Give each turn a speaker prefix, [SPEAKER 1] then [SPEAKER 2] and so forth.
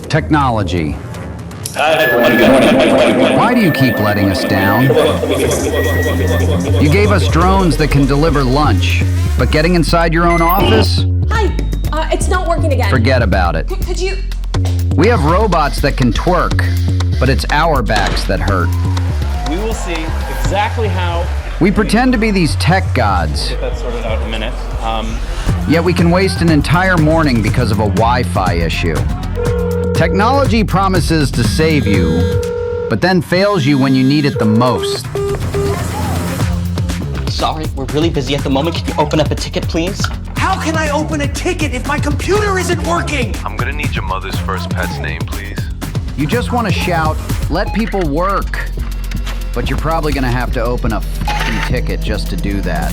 [SPEAKER 1] Technology. Why do you keep letting us down? You gave us drones that can deliver lunch, but getting inside your own office?
[SPEAKER 2] Hi, it's not working again.
[SPEAKER 1] Forget about it.
[SPEAKER 2] Could you?
[SPEAKER 1] We have robots that can twerk, but it's our backs that hurt.
[SPEAKER 3] We will see exactly how.
[SPEAKER 1] We pretend to be these tech gods.
[SPEAKER 3] Get that sorted out in a minute.
[SPEAKER 1] Yet we can waste an entire morning because of a Wi-Fi issue. Technology promises to save you, but then fails you when you need it the most.
[SPEAKER 4] Sorry, we're really busy at the moment. Can you open up a ticket, please?
[SPEAKER 5] How can I open a ticket if my computer isn't working?
[SPEAKER 6] I'm gonna need your mother's first pet's name, please.
[SPEAKER 1] You just want to shout, let people work. But you're probably gonna have to open a f***ing ticket just to do that.